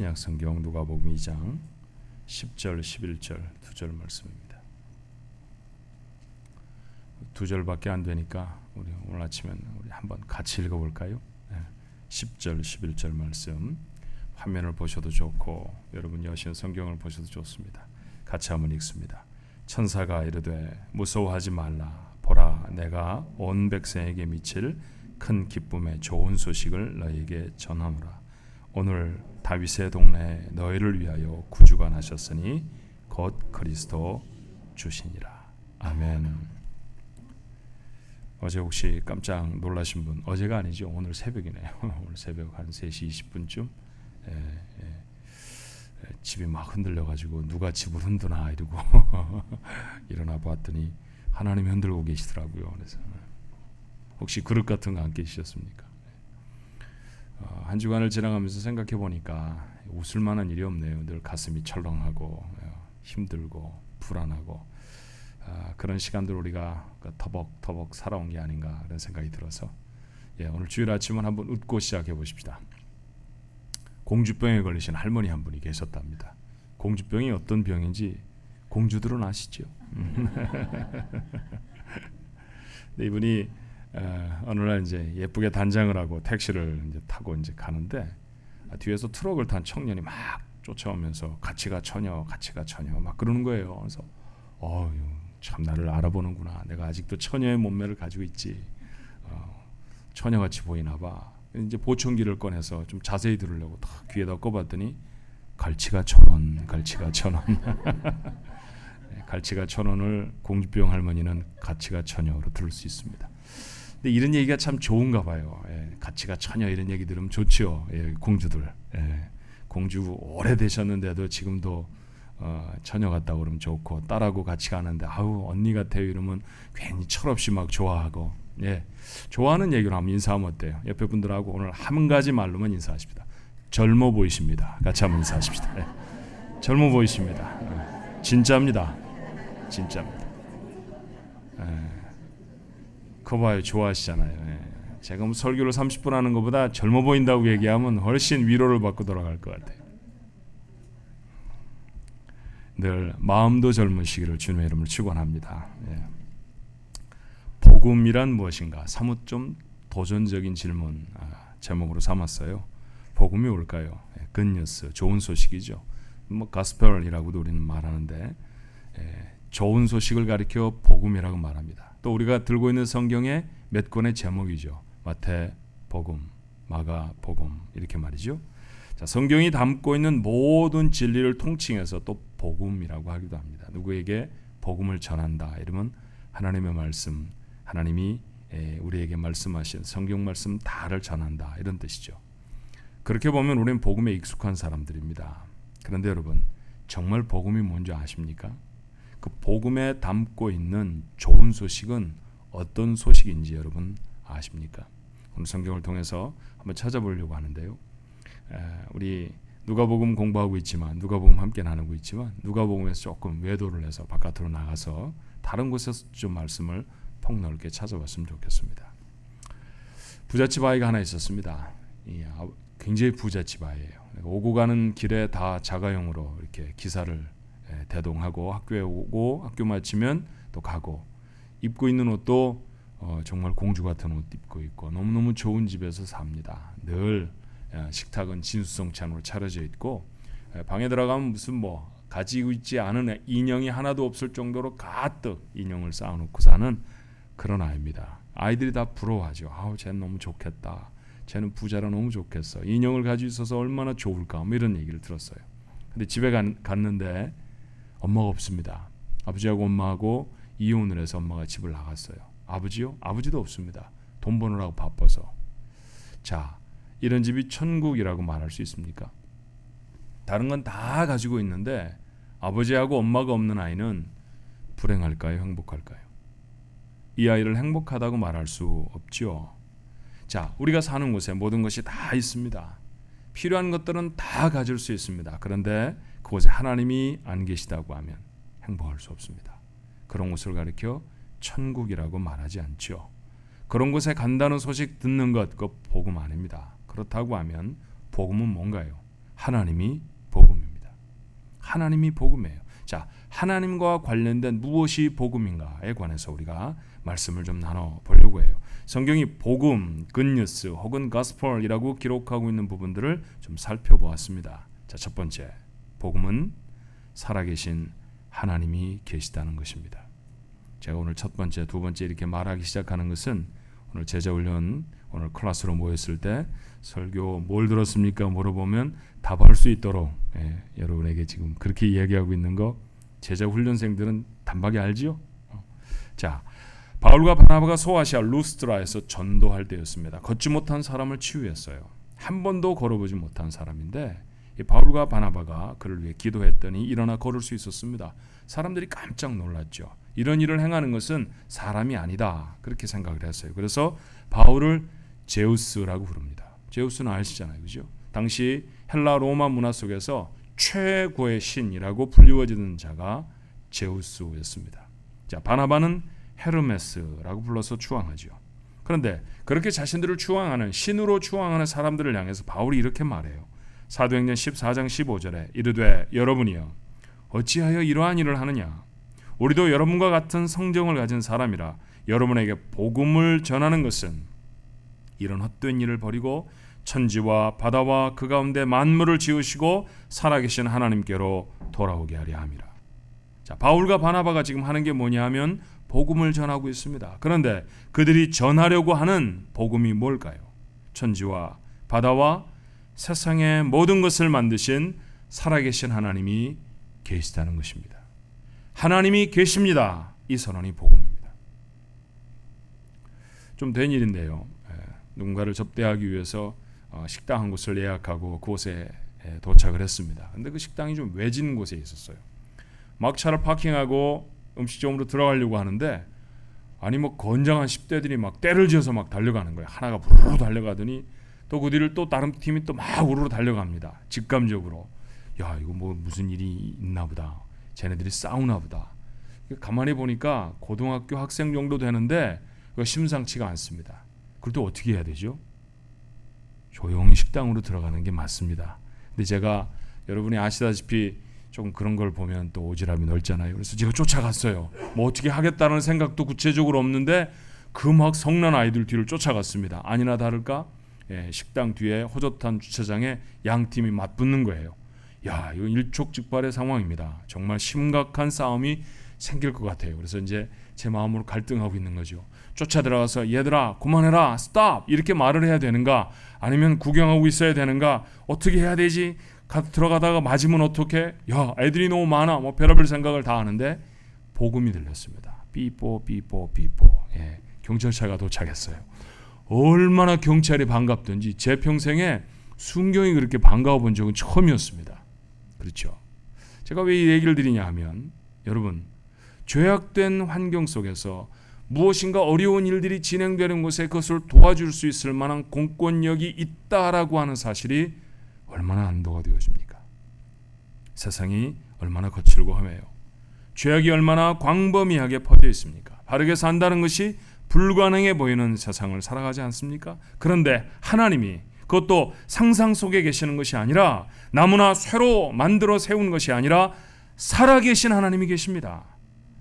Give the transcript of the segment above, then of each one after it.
신약성경 누가복음 2장 10절 11절 2절 말씀입니다. 2절밖에 안 되니까 우리 오늘 아침엔 우리 한번 같이 읽어볼까요? 10절 11절 말씀 화면을 보셔도 좋고 여러분 여신 성경을 보셔도 좋습니다. 같이 한번 읽습니다. 천사가 이르되 무서워하지 말라. 보라 내가 온 백성에게 미칠 큰 기쁨의 좋은 소식을 너희에게 전하노라. 오늘 다윗의 동네에 너희를 위하여 구주가 나셨으니 곧 그리스도 주시니라. 아멘. 어제 혹시 깜짝 놀라신 분, 어제가 아니죠. 오늘 새벽이네요. 오늘 새벽 한 3시 20분쯤 집이 막 흔들려가지고 누가 집을 흔드나 이러고 일어나 봤더니 하나님이 흔들고 계시더라고요. 그래서 혹시 그릇 같은 거 안 깨지셨습니까? 한 주간을 지나가면서 생각해 보니까 웃을 만한 일이 없네요. 늘 가슴이 철렁하고 힘들고 불안하고 그런 시간들 우리가 터벅터벅 살아온 게 아닌가 그런 생각이 들어서 오늘 주일 아침은 한번 웃고 시작해 보십시다. 공주병에 걸리신 할머니 한 분이 계셨답니다. 공주병이 어떤 병인지 공주들은 아시죠? 근데 이분이 어느 날 이제 예쁘게 단장을 하고 택시를 이제 타고 이제 가는데 뒤에서 트럭을 탄 청년이 막 쫓아오면서 같이 가 처녀, 같이 가 처녀 막 그러는 거예요. 그래서 참 나를 알아보는구나. 내가 아직도 처녀의 몸매를 가지고 있지. 처녀같이 보이나 봐. 이제 보청기를 꺼내서 좀 자세히 들으려고 딱 귀에다 꼽았더니 갈치가 1,000원, 갈치가 1,000원. 갈치가 1,000원을 공주병 할머니는 가치가 처녀로 들을 수 있습니다. 근데 이런 얘기가 참 좋은가 봐요. 가치가 처녀 이런 얘기 들으면 좋죠. 공주들. 공주 오래되셨는데도 지금도 처녀 같다고 그러면 좋고 딸하고 같이 가는데 아우 언니 같아요 이러면 괜히 철없이 막 좋아하고 좋아하는 얘기로 한번 인사하면 어때요? 옆에 분들하고 오늘 한 가지 말로만 인사하십니다. 젊어 보이십니다. 같이 한번 인사하십시다. 젊어 보이십니다. 진짜입니다. 진짜입니다. 그거 봐요. 좋아하시잖아요. 제가 뭐 설교를 30분 하는 것보다 젊어 보인다고 얘기하면 훨씬 위로를 받고 돌아갈 것 같아요. 늘 마음도 젊으시기를 주님의 이름을 축원합니다. 복음이란 무엇인가? 사뭇 좀 도전적인 질문 제목으로 삼았어요. 복음이 뭘까요? 굿뉴스, 좋은 소식이죠. 뭐 가스펠이라고도 우리는 말하는데 좋은 소식을 가리켜 복음이라고 말합니다. 또 우리가 들고 있는 성경의 몇 권의 제목이죠. 마태 복음, 마가 복음 이렇게 말이죠. 자, 성경이 담고 있는 모든 진리를 통칭해서 또 복음이라고 하기도 합니다. 누구에게 복음을 전한다 이러면 하나님의 말씀, 하나님이 우리에게 말씀하신 성경 말씀 다를 전한다 이런 뜻이죠. 그렇게 보면 우리는 복음에 익숙한 사람들입니다. 그런데 여러분 정말 복음이 뭔지 아십니까? 그 복음에 담고 있는 좋은 소식은 어떤 소식인지 여러분 아십니까? 오늘 성경을 통해서 한번 찾아보려고 하는데요. 우리 누가복음 공부하고 있지만 누가복음 함께 나누고 있지만 누가복음에서 조금 외도를 해서 바깥으로 나가서 다른 곳에서 좀 말씀을 폭넓게 찾아봤으면 좋겠습니다. 부잣집 아이가 하나 있었습니다. 굉장히 부잣집 아이예요. 오고 가는 길에 다 자가용으로 이렇게 기사를 대동하고 학교에 오고 학교 마치면 또 가고 입고 있는 옷도 정말 공주 같은 옷 입고 있고 너무너무 좋은 집에서 삽니다. 늘 식탁은 진수성찬으로 차려져 있고 방에 들어가면 무슨 뭐 가지고 있지 않은 인형이 하나도 없을 정도로 가득 인형을 쌓아놓고 사는 그런 아이입니다. 아이들이 다 부러워하죠. 아우 쟤는 너무 좋겠다. 쟤는 부자라 너무 좋겠어. 인형을 가지고 있어서 얼마나 좋을까. 뭐 이런 얘기를 들었어요. 근데 집에 갔는데 엄마가 없습니다. 아버지하고 엄마하고 이혼을 해서 엄마가 집을 나갔어요. 아버지요? 아버지도 없습니다. 돈 버느라고 바빠서. 자, 이런 집이 천국이라고 말할 수 있습니까? 다른 건 다 가지고 있는데 아버지하고 엄마가 없는 아이는 불행할까요? 행복할까요? 이 아이를 행복하다고 말할 수 없죠. 자, 우리가 사는 곳에 모든 것이 다 있습니다. 필요한 것들은 다 가질 수 있습니다. 그런데 그곳에 하나님이 안 계시다고 하면 행복할 수 없습니다. 그런 곳을 가리켜 천국이라고 말하지 않죠. 그런 곳에 간다는 소식 듣는 것, 그거 복음 아닙니다. 그렇다고 하면 복음은 뭔가요? 하나님이 복음입니다. 하나님이 복음이에요. 자, 하나님과 관련된 무엇이 복음인가에 관해서 우리가 말씀을 좀 나눠보려고 해요. 성경이 복음, 굿뉴스 혹은 가스펠이라고 기록하고 있는 부분들을 좀 살펴보았습니다. 자, 첫 번째, 복음은 살아계신 하나님이 계시다는 것입니다. 제가 오늘 첫 번째, 두 번째 이렇게 말하기 시작하는 것은 오늘 제자훈련, 오늘 클래스로 모였을 때 설교 뭘 들었습니까? 물어보면 답할 수 있도록 여러분에게 지금 그렇게 이야기하고 있는 거 제자훈련생들은 단박에 알지요? 자, 바울과 바나바가 소아시아 루스드라에서 전도할 때였습니다. 걷지 못한 사람을 치유했어요. 한 번도 걸어보지 못한 사람인데 이 바울과 바나바가 그를 위해 기도했더니 일어나 걸을 수 있었습니다. 사람들이 깜짝 놀랐죠. 이런 일을 행하는 것은 사람이 아니다 그렇게 생각을 했어요. 그래서 바울을 제우스라고 부릅니다. 제우스는 아시잖아요, 그죠? 당시 헬라 로마 문화 속에서 최고의 신이라고 불리워지는 자가 제우스였습니다. 자, 바나바는 헤르메스라고 불러서 추앙하죠. 그런데 그렇게 자신들을 추앙하는, 신으로 추앙하는 사람들을 향해서 바울이 이렇게 말해요. 사도행전 14장 15절에 이르되 여러분이여 어찌하여 이러한 일을 하느냐? 우리도 여러분과 같은 성정을 가진 사람이라 여러분에게 복음을 전하는 것은 이런 헛된 일을 버리고 천지와 바다와 그 가운데 만물을 지으시고 살아계신 하나님께로 돌아오게 하려 함이라. 자, 바울과 바나바가 지금 하는 게 뭐냐 하면 복음을 전하고 있습니다. 그런데 그들이 전하려고 하는 복음이 뭘까요? 천지와 바다와 세상의 모든 것을 만드신 살아계신 하나님이 계시다는 것입니다. 하나님이 계십니다. 이 선언이 복음입니다. 좀 된 일인데요. 누군가를 접대하기 위해서 식당 한 곳을 예약하고 그곳에 도착을 했습니다. 근데 그 식당이 좀 외진 곳에 있었어요. 막 차를 파킹하고 음식점으로 들어가려고 하는데 아니 뭐 건장한 10대들이 막 떼를 지어서 막 달려가는 거예요. 하나가 부르르 달려가더니 또 그 뒤를 또 다른 팀이 또 막 우르르 달려갑니다. 직감적으로 야 이거 뭐 무슨 일이 있나 보다. 쟤네들이 싸우나 보다. 가만히 보니까 고등학교 학생 정도 되는데 그거 심상치가 않습니다. 그럴 때 어떻게 해야 되죠? 조용히 식당으로 들어가는 게 맞습니다. 근데 제가 여러분이 아시다시피 좀 그런 걸 보면 또 오지랖이 넓잖아요. 그래서 제가 쫓아갔어요. 뭐 어떻게 하겠다는 생각도 구체적으로 없는데 그 막 성난 아이들 뒤를 쫓아갔습니다. 아니나 다를까 식당 뒤에 호젓한 주차장에 양 팀이 맞붙는 거예요. 야, 이거 일촉즉발의 상황입니다. 정말 심각한 싸움이 생길 것 같아요. 그래서 이제 제 마음으로 갈등하고 있는 거죠. 쫓아 들어가서 얘들아 그만해라 스탑 이렇게 말을 해야 되는가 아니면 구경하고 있어야 되는가 어떻게 해야 되지? 들어가다가 맞으면 어떡해? 야 애들이 너무 많아 뭐 별의별 생각을 다 하는데 복음이 들렸습니다. 삐뽀 삐뽀 삐뽀. 경찰차가 도착했어요. 얼마나 경찰이 반갑던지 제 평생에 순경이 그렇게 반가워 본 적은 처음이었습니다. 그렇죠. 제가 왜 이 얘기를 드리냐 하면 여러분 죄악된 환경 속에서 무엇인가 어려운 일들이 진행되는 곳에 그것을 도와줄 수 있을 만한 공권력이 있다라고 하는 사실이 얼마나 안도가 되어집니까? 세상이 얼마나 거칠고 험해요. 죄악이 얼마나 광범위하게 퍼져 있습니까? 바르게 산다는 것이 불가능해 보이는 세상을 살아가지 않습니까? 그런데 하나님이 그것도 상상 속에 계시는 것이 아니라 나무나 쇠로 만들어 세운 것이 아니라 살아계신 하나님이 계십니다.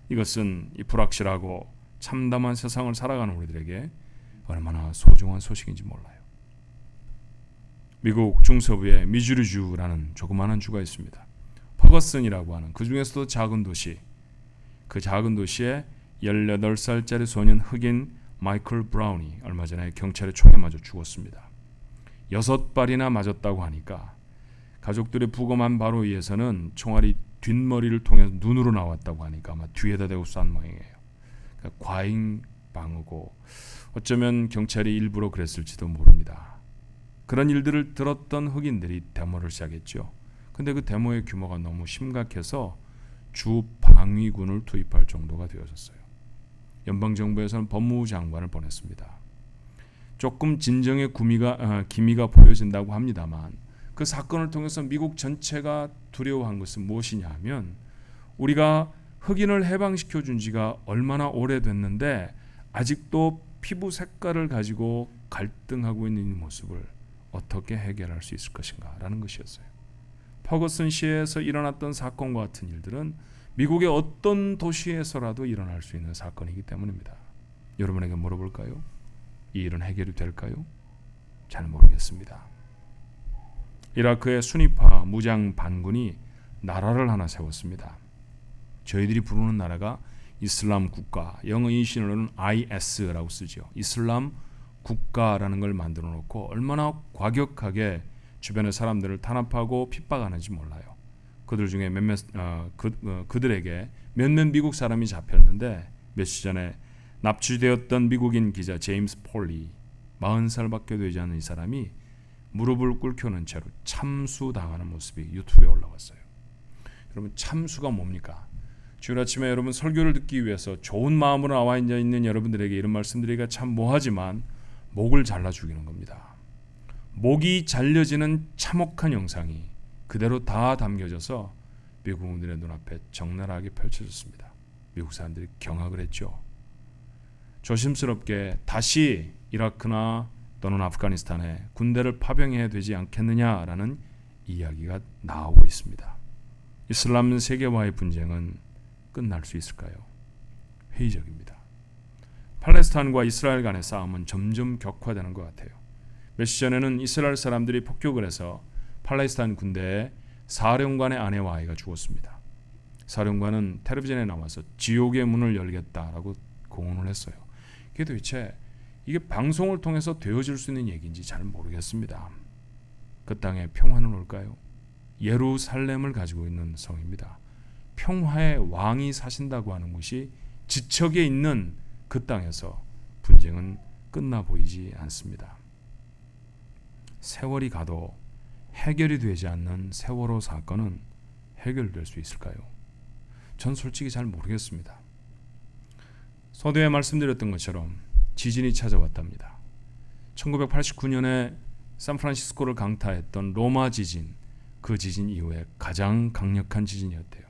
이것은 이 불확실하고 참담한 세상을 살아가는 우리들에게 얼마나 소중한 소식인지 몰라요. 미국 중서부에 미주리주라는 조그마한 주가 있습니다. 퍼거슨이라고 하는 그 중에서도 작은 도시, 그 작은 도시에 18살짜리 소년 흑인 마이클 브라운이 얼마 전에 경찰의 총에 맞아 죽었습니다. 6발이나 맞았다고 하니까 가족들의 부검한 바로 의해서는 총알이 뒷머리를 통해서 눈으로 나왔다고 하니까 아마 뒤에다 대고 쏜 모양이에요. 그러니까 과잉 방어고 어쩌면 경찰이 일부러 그랬을지도 모릅니다. 그런 일들을 들었던 흑인들이 데모를 시작했죠. 근데 그 데모의 규모가 너무 심각해서 주 방위군을 투입할 정도가 되어졌어요. 연방정부에서는 법무부 장관을 보냈습니다. 조금 진정의 기미가 보여진다고 합니다만 그 사건을 통해서 미국 전체가 두려워한 것은 무엇이냐 하면 우리가 흑인을 해방시켜 준 지가 얼마나 오래됐는데 아직도 피부 색깔을 가지고 갈등하고 있는 이 모습을 어떻게 해결할 수 있을 것인가 라는 것이었어요. 퍼거슨시에서 일어났던 사건과 같은 일들은 미국의 어떤 도시에서라도 일어날 수 있는 사건이기 때문입니다. 여러분에게 물어볼까요? 이 일은 해결이 될까요? 잘 모르겠습니다. 이라크의 순위파 무장 반군이 나라를 하나 세웠습니다. 저희들이 부르는 나라가 이슬람 국가, 영어 인식으로는 IS라고 쓰죠. 이슬람 국가라는 걸 만들어 놓고 얼마나 과격하게 주변의 사람들을 탄압하고 핍박하는지 몰라요. 그들 중에 그들에게 몇몇 미국 사람이 잡혔는데 며칠 전에 납치되었던 미국인 기자 제임스 폴리 40살밖에 되지 않은 이 사람이 무릎을 꿇혀놓은 채로 참수당하는 모습이 유튜브에 올라왔어요. 여러분, 참수가 뭡니까? 주일 아침에 여러분 설교를 듣기 위해서 좋은 마음으로 나와 있는 여러분들에게 이런 말씀드리기가 참 뭐하지만 목을 잘라 죽이는 겁니다. 목이 잘려지는 참혹한 영상이 그대로 다 담겨져서 미국인들의 눈앞에 적나라하게 펼쳐졌습니다. 미국 사람들이 경악을 했죠. 조심스럽게 다시 이라크나 또는 아프가니스탄에 군대를 파병해야 되지 않겠느냐라는 이야기가 나오고 있습니다. 이슬람 세계와의 분쟁은 끝날 수 있을까요? 회의적입니다. 팔레스타인과 이스라엘 간의 싸움은 점점 격화되는 것 같아요. 며칠 전에는 이스라엘 사람들이 폭격을 해서 팔레스타인 군대의 사령관의 아내와 아이가 죽었습니다. 사령관은 텔레비전에 나와서 지옥의 문을 열겠다라고 공언을 했어요. 이게 도대체 이게 방송을 통해서 되어질 수 있는 얘기인지 잘 모르겠습니다. 그 땅에 평화는 올까요? 예루살렘을 가지고 있는 성입니다. 평화의 왕이 사신다고 하는 곳이 지척에 있는 그 땅에서 분쟁은 끝나 보이지 않습니다. 세월이 가도 해결이 되지 않는 세월호 사건은 해결될 수 있을까요? 전 솔직히 잘 모르겠습니다. 서두에 말씀드렸던 것처럼 지진이 찾아왔답니다. 1989년에 샌프란시스코를 강타했던 로마 지진, 그 지진 이후에 가장 강력한 지진이었대요.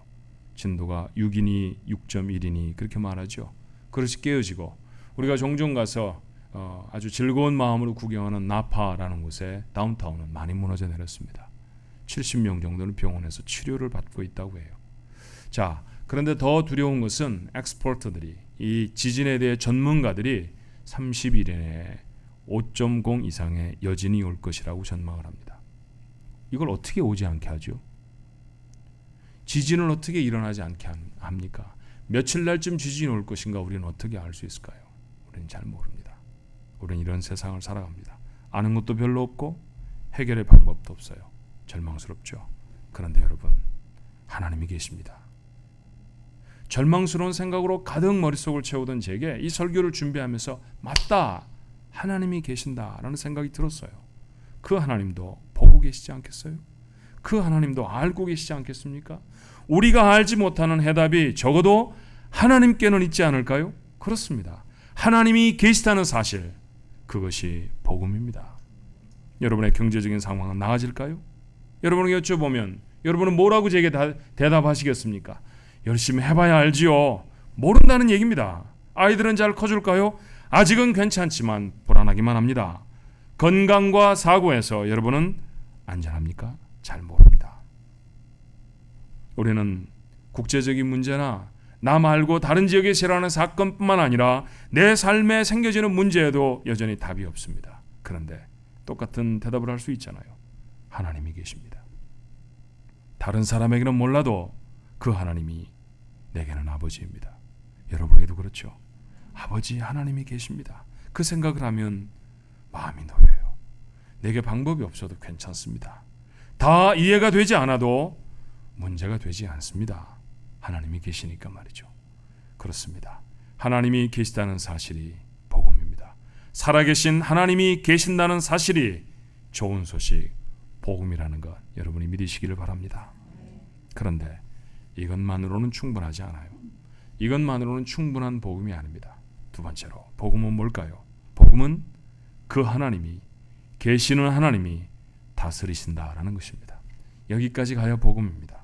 진도가 6이니 6.1이니 그렇게 말하죠. 그릇이 깨어지고 우리가 종종 가서 아주 즐거운 마음으로 구경하는 나파라는 곳에 다운타운은 많이 무너져 내렸습니다. 70명 정도는 병원에서 치료를 받고 있다고 해요. 자, 그런데 더 두려운 것은 엑스퍼트들이, 이 지진에 대해 전문가들이 30일 내에 5.0 이상의 여진이 올 것이라고 전망을 합니다. 이걸 어떻게 오지 않게 하죠? 지진을 어떻게 일어나지 않게 합니까? 며칠 날쯤 지진이 올 것인가 우리는 어떻게 알 수 있을까요? 우리는 잘 모릅니다. 우리는 이런 세상을 살아갑니다. 아는 것도 별로 없고 해결의 방법도 없어요. 절망스럽죠. 그런데 여러분, 하나님이 계십니다. 절망스러운 생각으로 가득 머릿속을 채우던 제게 이 설교를 준비하면서 맞다, 하나님이 계신다라는 생각이 들었어요. 그 하나님도 보고 계시지 않겠어요? 그 하나님도 알고 계시지 않겠습니까? 우리가 알지 못하는 해답이 적어도 하나님께는 있지 않을까요? 그렇습니다. 하나님이 계시다는 사실, 그것이 복음입니다. 여러분의 경제적인 상황은 나아질까요? 여러분에게 여쭤보면 여러분은 뭐라고 제게 대답하시겠습니까? 열심히 해봐야 알지요. 모른다는 얘기입니다. 아이들은 잘 커줄까요? 아직은 괜찮지만 불안하기만 합니다. 건강과 사고에서 여러분은 안전합니까? 잘 모릅니다. 우리는 국제적인 문제나 나 말고 다른 지역에서 일어나는 사건뿐만 아니라 내 삶에 생겨지는 문제에도 여전히 답이 없습니다. 그런데 똑같은 대답을 할 수 있잖아요. 하나님이 계십니다. 다른 사람에게는 몰라도 그 하나님이 내게는 아버지입니다. 여러분에게도 그렇죠. 아버지 하나님이 계십니다. 그 생각을 하면 마음이 놓여요. 내게 방법이 없어도 괜찮습니다. 다 이해가 되지 않아도 문제가 되지 않습니다. 하나님이 계시니까 말이죠. 그렇습니다. 하나님이 계시다는 사실이 복음입니다. 살아계신 하나님이 계신다는 사실이 좋은 소식, 복음이라는 것 여러분이 믿으시기를 바랍니다. 그런데 이것만으로는 충분하지 않아요. 이것만으로는 충분한 복음이 아닙니다. 두 번째로 복음은 뭘까요? 복음은 그 하나님이, 계시는 하나님이 다스리신다라는 것입니다. 여기까지 가야 복음입니다.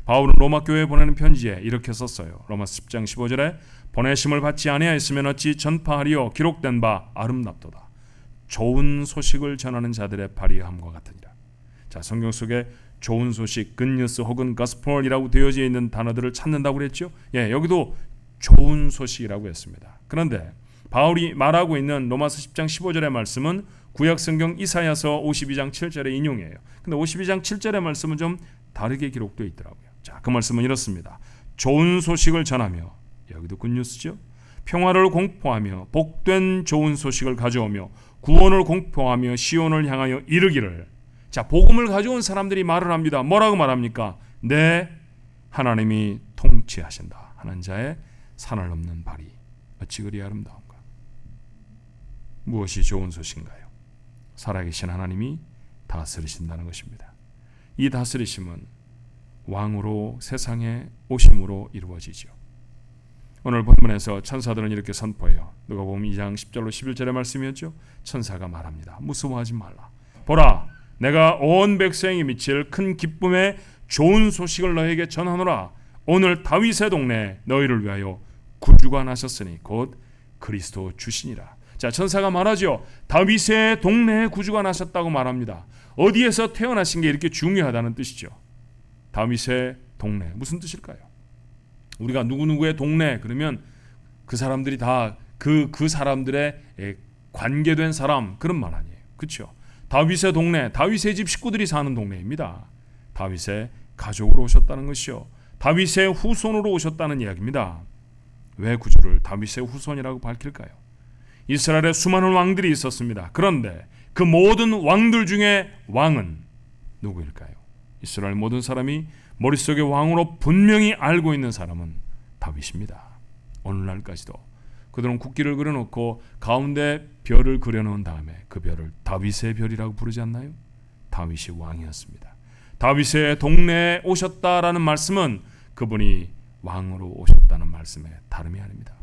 바울은 로마 교회에 보내는 편지에 이렇게 썼어요. 로마서 10장 15절에 보내심을 받지 아니하였으면 어찌 전파하리요, 기록된 바 아름답도다. 좋은 소식을 전하는 자들의 발휘함과 같으니라. 자, 성경 속에 좋은 소식, 굿뉴스 혹은 가스펠이라고 되어져 있는 단어들을 찾는다고 그랬죠. 여기도 좋은 소식이라고 했습니다. 그런데 바울이 말하고 있는 로마서 10장 15절의 말씀은 구약 성경 이사야서 52장 7절의 인용이에요. 근데 52장 7절의 말씀은 좀 다르게 기록되어 있더라고요. 자, 그 말씀은 이렇습니다. 좋은 소식을 전하며, 여기도 굿뉴스죠. 평화를 공포하며 복된 좋은 소식을 가져오며 구원을 공포하며 시온을 향하여 이르기를. 자, 복음을 가져온 사람들이 말을 합니다. 뭐라고 말합니까? 네, 하나님이 통치하신다 하는 자의 산을 넘는 발이 어찌 그리 아름다운가. 무엇이 좋은 소식인가요? 살아계신 하나님이 다스리신다는 것입니다. 이 다스리심은 왕으로 세상에 오심으로 이루어지죠. 오늘 본문에서 천사들은 이렇게 선포해요. 누가복음 2장 10절로 11절의 말씀이었죠. 천사가 말합니다. 무서워하지 말라. 보라, 내가 온 백성이 미칠 큰 기쁨의 좋은 소식을 너에게 전하노라. 오늘 다윗의 동네에 너희를 위하여 구주가 나셨으니 곧 그리스도 주시니라. 자, 천사가 말하죠. 다윗의 동네에 구주가 나셨다고 말합니다. 어디에서 태어나신 게 이렇게 중요하다는 뜻이죠. 다윗의 동네, 무슨 뜻일까요? 우리가 누구누구의 동네 그러면 그 사람들이 다 그 사람들의 관계된 사람, 그런 말 아니에요. 그렇죠? 다윗의 동네, 다윗의 집 식구들이 사는 동네입니다. 다윗의 가족으로 오셨다는 것이요, 다윗의 후손으로 오셨다는 이야기입니다. 왜 구주를 다윗의 후손이라고 밝힐까요? 이스라엘에 수많은 왕들이 있었습니다. 그런데 그 모든 왕들 중에 왕은 누구일까요? 이스라엘 모든 사람이 머릿속에 왕으로 분명히 알고 있는 사람은 다윗입니다. 오늘날까지도 그들은 국기를 그려놓고 가운데 별을 그려놓은 다음에 그 별을 다윗의 별이라고 부르지 않나요? 다윗이 왕이었습니다. 다윗의 동네에 오셨다라는 말씀은 그분이 왕으로 오셨다는 말씀에 다름이 아닙니다.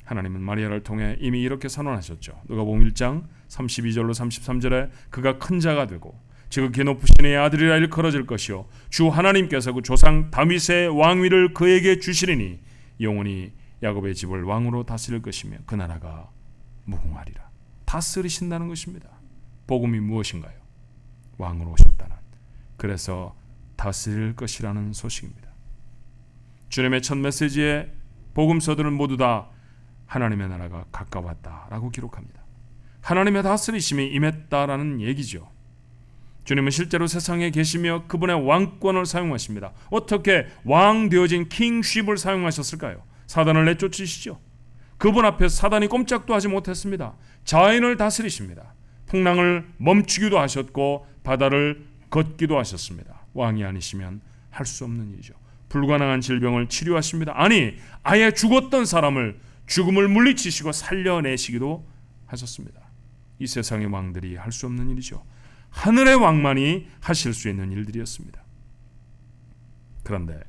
하나님은 마리아를 통해 이미 이렇게 선언하셨죠. 누가복음 1장 32절로 33절에 그가 큰 자가 되고 지극히 높으신 이의 아들이라 일컬어질 것이요 주 하나님께서 그 조상 다윗의 왕위를 그에게 주시리니 영원히 야곱의 집을 왕으로 다스릴 것이며 그 나라가 무궁하리라. 다스리신다는 것입니다. 복음이 무엇인가요? 왕으로 오셨다는, 그래서 다스릴 것이라는 소식입니다. 주님의 첫 메시지에 복음서들은 모두 다 하나님의 나라가 가까웠다라고 기록합니다. 하나님의 다스리심이 임했다라는 얘기죠. 주님은 실제로 세상에 계시며 그분의 왕권을 사용하십니다. 어떻게 왕 되어진 킹쉽을 사용하셨을까요? 사단을 내쫓으시죠. 그분 앞에서 사단이 꼼짝도 하지 못했습니다. 자연을 다스리십니다. 풍랑을 멈추기도 하셨고 바다를 걷기도 하셨습니다. 왕이 아니시면 할 수 없는 일이죠. 불가능한 질병을 치료하십니다. 아니, 아예 죽었던 사람을 죽음을 물리치시고 살려내시기도 하셨습니다. 이 세상의 왕들이 할 수 없는 일이죠. 하늘의 왕만이 하실 수 있는 일들이었습니다. 그런데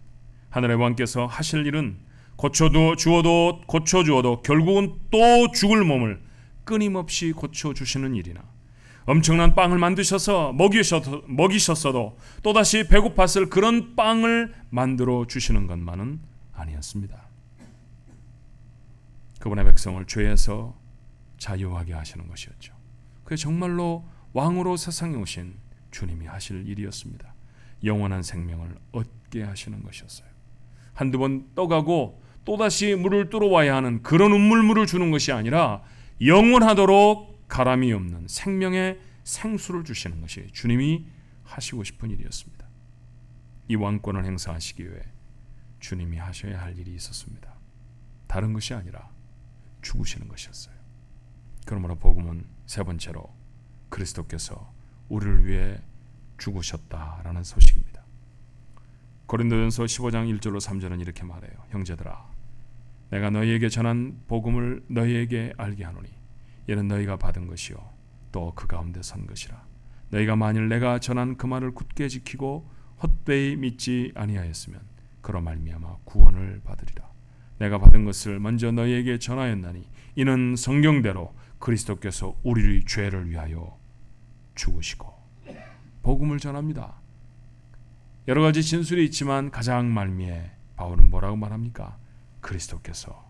하늘의 왕께서 하실 일은 고쳐주어도 결국은 또 죽을 몸을 끊임없이 고쳐주시는 일이나 엄청난 빵을 만드셔서 먹이셨어도 또다시 배고팠을 그런 빵을 만들어 주시는 것만은 아니었습니다. 그분의 백성을 죄에서 자유하게 하시는 것이었죠. 그게 정말로 왕으로 세상에 오신 주님이 하실 일이었습니다. 영원한 생명을 얻게 하시는 것이었어요. 한두 번 떠가고 또다시 물을 뚫어와야 하는 그런 음물물을 주는 것이 아니라 영원하도록 가람이 없는 생명의 생수를 주시는 것이 주님이 하시고 싶은 일이었습니다. 이 왕권을 행사하시기 위해 주님이 하셔야 할 일이 있었습니다. 다른 것이 아니라 죽으시는 것이었어요. 그러므로 복음은 세 번째로 그리스도께서 우리를 위해 죽으셨다라는 소식입니다. 고린도전서 15장 1절로 3절은 이렇게 말해요. 형제들아, 내가 너희에게 전한 복음을 너희에게 알게 하노니 이는 너희가 받은 것이요 또 그 가운데 선 것이라. 너희가 만일 내가 전한 그 말을 굳게 지키고 헛되이 믿지 아니하였으면 그로 말미암아 구원을 받으리라. 내가 받은 것을 먼저 너희에게 전하였나니 이는 성경대로 그리스도께서 우리의 죄를 위하여 죽으시고. 복음을 전합니다. 여러 가지 진술이 있지만 가장 말미에 바울은 뭐라고 말합니까? 그리스도께서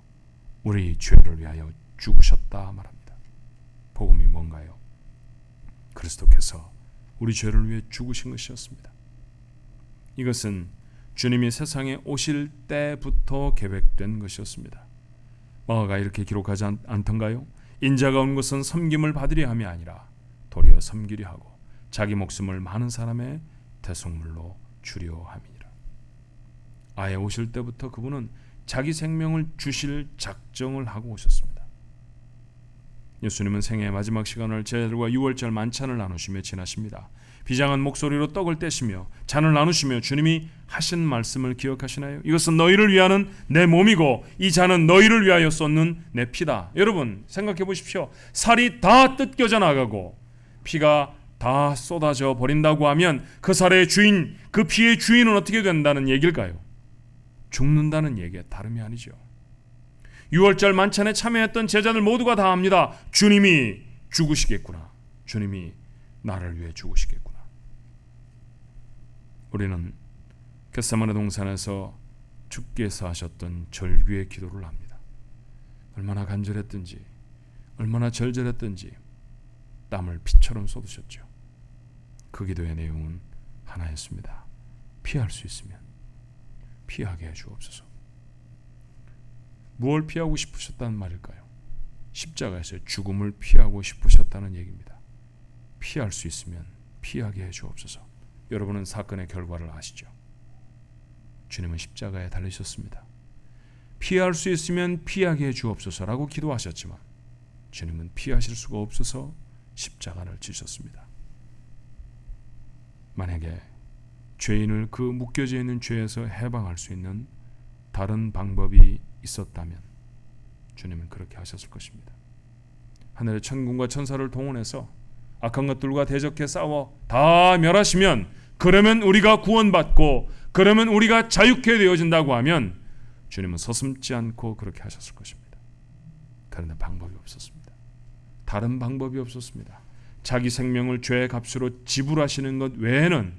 우리 죄를 위하여 죽으셨다 말합니다. 복음이 뭔가요? 그리스도께서 우리 죄를 위해 죽으신 것이었습니다. 이것은 주님이 세상에 오실 때부터 계획된 것이었습니다. 마가가 이렇게 기록하지 않던가요? 인자가 온 것은 섬김을 받으려 함이 아니라 도리어 섬기려 하고 자기 목숨을 많은 사람의 대속물로 주려 함이니라. 아예 오실 때부터 그분은 자기 생명을 주실 작정을 하고 오셨습니다. 예수님은 생애의 마지막 시간을 제자들과 유월절 만찬을 나누시며 지나십니다. 비장한 목소리로 떡을 떼시며 잔을 나누시며 주님이 하신 말씀을 기억하시나요? 이것은 너희를 위하는 내 몸이고 이 잔은 너희를 위하여 쏟는 내 피다. 여러분 생각해 보십시오. 살이 다 뜯겨져 나가고 피가 다 쏟아져 버린다고 하면 그 살의 주인, 그 피의 주인은 어떻게 된다는 얘기일까요? 죽는다는 얘기에 다름이 아니죠. 유월절 만찬에 참여했던 제자들 모두가 다 압니다. 주님이 죽으시겠구나. 주님이 나를 위해 죽으시겠구나. 우리는 겟세마네 동산에서 주께서 하셨던 절규의 기도를 합니다. 얼마나 간절했든지, 얼마나 절절했든지 땀을 피처럼 쏟으셨죠. 그 기도의 내용은 하나였습니다. 피할 수 있으면 피하게 해 주옵소서. 무엇을 피하고 싶으셨다는 말일까요? 십자가에서 죽음을 피하고 싶으셨다는 얘기입니다. 피할 수 있으면 피하게 해 주옵소서. 여러분은 사건의 결과를 아시죠? 주님은 십자가에 달리셨습니다. 피할 수 있으면 피하게 해 주옵소서라고 기도하셨지만 주님은 피하실 수가 없어서 십자가를 지셨습니다. 만약에 죄인을 그 묶여져 있는 죄에서 해방할 수 있는 다른 방법이 있었다면 주님은 그렇게 하셨을 것입니다. 하늘의 천군과 천사를 동원해서 악한 것들과 대적해 싸워 다 멸하시면, 그러면 우리가 구원받고 그러면 우리가 자유케 되어진다고 하면 주님은 서슴지 않고 그렇게 하셨을 것입니다. 그런데 방법이 없었습니다. 다른 방법이 없었습니다. 자기 생명을 죄의 값으로 지불하시는 것 외에는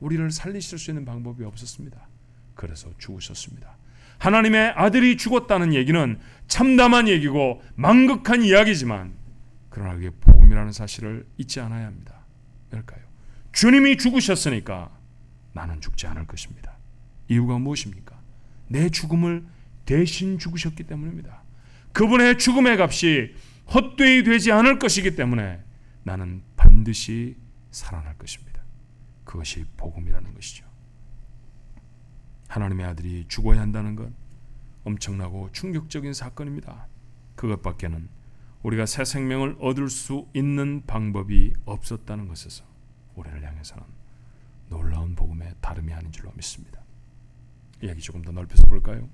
우리를 살리실 수 있는 방법이 없었습니다. 그래서 죽으셨습니다. 하나님의 아들이 죽었다는 얘기는 참담한 얘기고 망극한 이야기지만 그러나 그게 복음이라는 사실을 잊지 않아야 합니다. 왜일까요? 주님이 죽으셨으니까 나는 죽지 않을 것입니다. 이유가 무엇입니까? 내 죽음을 대신 죽으셨기 때문입니다. 그분의 죽음의 값이 헛되이 되지 않을 것이기 때문에 나는 반드시 살아날 것입니다. 그것이 복음이라는 것이죠. 하나님의 아들이 죽어야 한다는 것 엄청나고 충격적인 사건입니다. 그것밖에는 우리가 새 생명을 얻을 수 있는 방법이 없었다는 것에서 우리를 향해서는 놀라운 복음의 다름이 아닌 줄로 믿습니다. 이야기 조금 더 넓혀서 볼까요?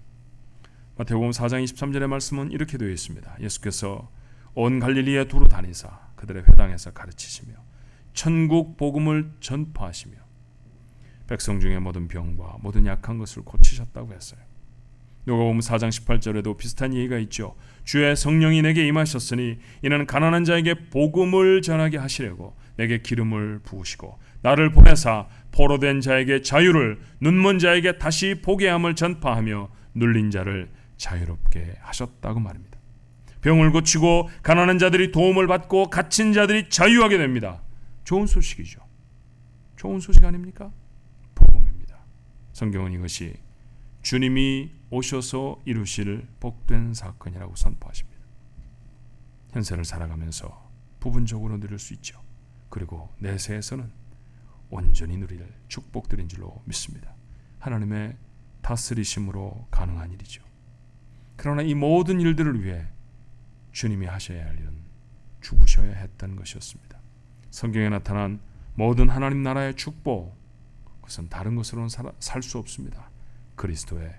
마태복음 4장 23절의 말씀은 이렇게 되어 있습니다. 예수께서 온 갈릴리에 두루 다니사 그들의 회당에서 가르치시며 천국 복음을 전파하시며 백성 중에 모든 병과 모든 약한 것을 고치셨다고 했어요. 누가복음 4장 18절에도 비슷한 얘기가 있죠. 주의 성령이 내게 임하셨으니 이는 가난한 자에게 복음을 전하게 하시려고 내게 기름을 부으시고 나를 보내사 포로된 자에게 자유를, 눈먼 자에게 다시 보게 함을 전파하며 눌린 자를 자유롭게 하셨다고 말입니다. 병을 고치고 가난한 자들이 도움을 받고 갇힌 자들이 자유하게 됩니다. 좋은 소식이죠. 좋은 소식 아닙니까? 복음입니다. 성경은 이것이 주님이 오셔서 이루실 복된 사건이라고 선포하십니다. 현세를 살아가면서 부분적으로 누릴 수 있죠. 그리고 내세에서는 온전히 누릴 축복들인 줄로 믿습니다. 하나님의 다스리심으로 가능한 일이죠. 그러나 이 모든 일들을 위해 주님이 하셔야 할 일은 죽으셔야 했던 것이었습니다. 성경에 나타난 모든 하나님 나라의 축복, 그것은 다른 것으로는 살 수 없습니다. 그리스도의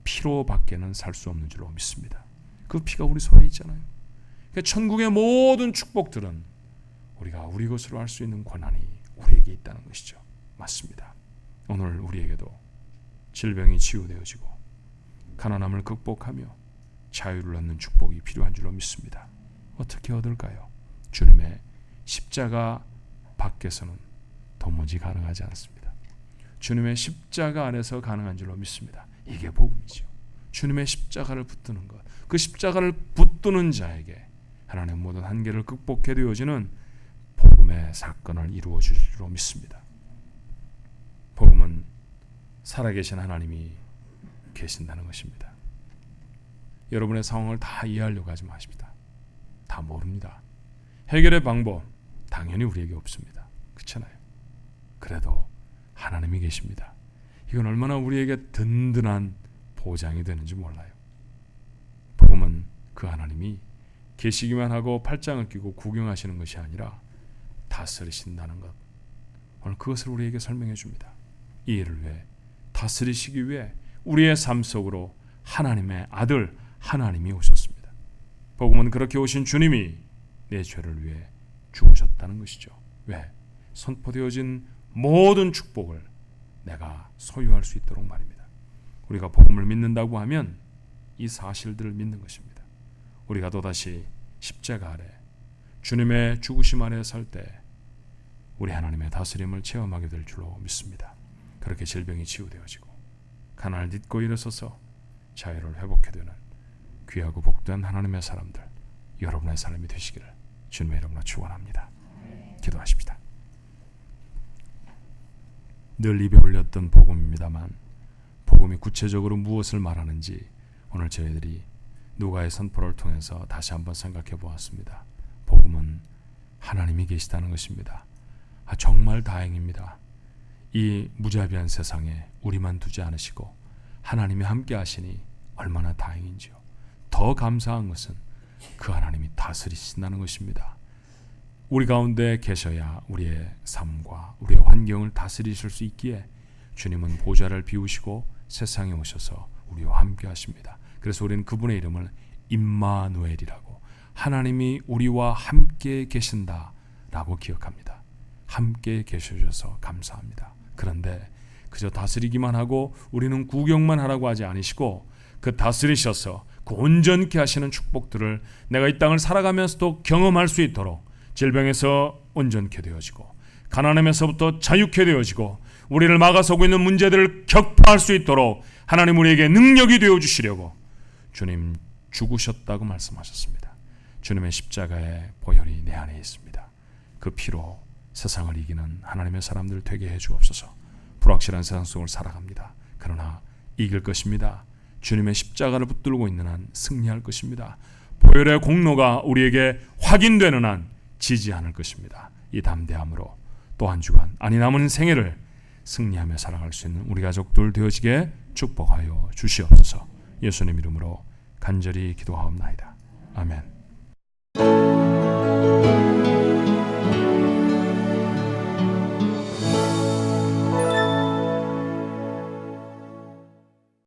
피로 밖에는 살 수 없는 줄로 믿습니다. 그 피가 우리 손에 있잖아요. 그러니까 천국의 모든 축복들은 우리가 우리 것으로 할 수 있는 권한이 우리에게 있다는 것이죠. 맞습니다. 오늘 우리에게도 질병이 치유되어지고 가난함을 극복하며 자유를 얻는 축복이 필요한 줄로 믿습니다. 어떻게 얻을까요? 주님의 십자가 밖에서는 도무지 가능하지 않습니다. 주님의 십자가 안에서 가능한 줄로 믿습니다. 이게 복음이죠. 주님의 십자가를 붙드는 것, 그 십자가를 붙드는 자에게 하나님의 모든 한계를 극복해 되어지는 복음 복음의 사건을 이루어 주실 줄로 믿습니다. 복음은 살아계신 하나님이 계신다는 것입니다. 여러분의 상황을 다 이해하려고 하지 마십니다. 다 모릅니다. 해결의 방법 당연히 우리에게 없습니다. 그렇잖아요. 그래도 하나님이 계십니다. 이건 얼마나 우리에게 든든한 보장이 되는지 몰라요. 복음은 그 하나님이 계시기만 하고 팔짱을 끼고 구경하시는 것이 아니라 다스리신다는 것. 오늘 그것을 우리에게 설명해 줍니다. 이 일을 위해 다스리시기 위해 우리의 삶 속으로 하나님의 아들 하나님이 오셨습니다. 복음은 그렇게 오신 주님이 내 죄를 위해 죽으셨다는 것이죠. 왜? 선포되어진 모든 축복을 내가 소유할 수 있도록 말입니다. 우리가 복음을 믿는다고 하면 이 사실들을 믿는 것입니다. 우리가 또다시 십자가 아래 주님의 죽으심 아래 설 때 우리 하나님의 다스림을 체험하게 될 줄로 믿습니다. 그렇게 질병이 치유되어지고 가난을 딛고 일어서서 자유를 회복해 되는 귀하고 복된 하나님의 사람들, 여러분의 삶이 되시기를 주님의 이름으로 축원합니다. 기도하십시다. 늘 입에 올렸던 복음입니다만 복음이 구체적으로 무엇을 말하는지 오늘 저희들이 누가의 선포를 통해서 다시 한번 생각해 보았습니다. 복음은 하나님이 계시다는 것입니다. 정말 다행입니다. 이 무자비한 세상에 우리만 두지 않으시고 하나님이 함께 하시니 얼마나 다행인지요. 더 감사한 것은 그 하나님이 다스리신다는 것입니다. 우리 가운데 계셔야 우리의 삶과 우리의 환경을 다스리실 수 있기에 주님은 보좌를 비우시고 세상에 오셔서 우리와 함께 하십니다. 그래서 우리는 그분의 이름을 임마누엘이라고, 하나님이 우리와 함께 계신다라고 기억합니다. 함께 계셔주셔서 감사합니다. 그런데 그저 다스리기만 하고 우리는 구경만 하라고 하지 않으시고 그 다스리셔서 그 온전케 하시는 축복들을 내가 이 땅을 살아가면서도 경험할 수 있도록 질병에서 온전케 되어지고 가난함에서부터 자유케 되어지고 우리를 막아서고 있는 문제들을 격파할 수 있도록 하나님 우리에게 능력이 되어주시려고 주님 죽으셨다고 말씀하셨습니다. 주님의 십자가의 보혈이 내 안에 있습니다. 그 피로 세상을 이기는 하나님의 사람들 되게 해주옵소서. 불확실한 세상 속을 살아갑니다. 그러나 이길 것입니다. 주님의 십자가를 붙들고 있는 한 승리할 것입니다. 보혈의 공로가 우리에게 확인되는 한 지지 않을 것입니다. 이 담대함으로 또 한 주간, 아니 남은 생애를 승리하며 살아갈 수 있는 우리 가족들 되어지게 축복하여 주시옵소서. 예수님 이름으로 간절히 기도하옵나이다. 아멘.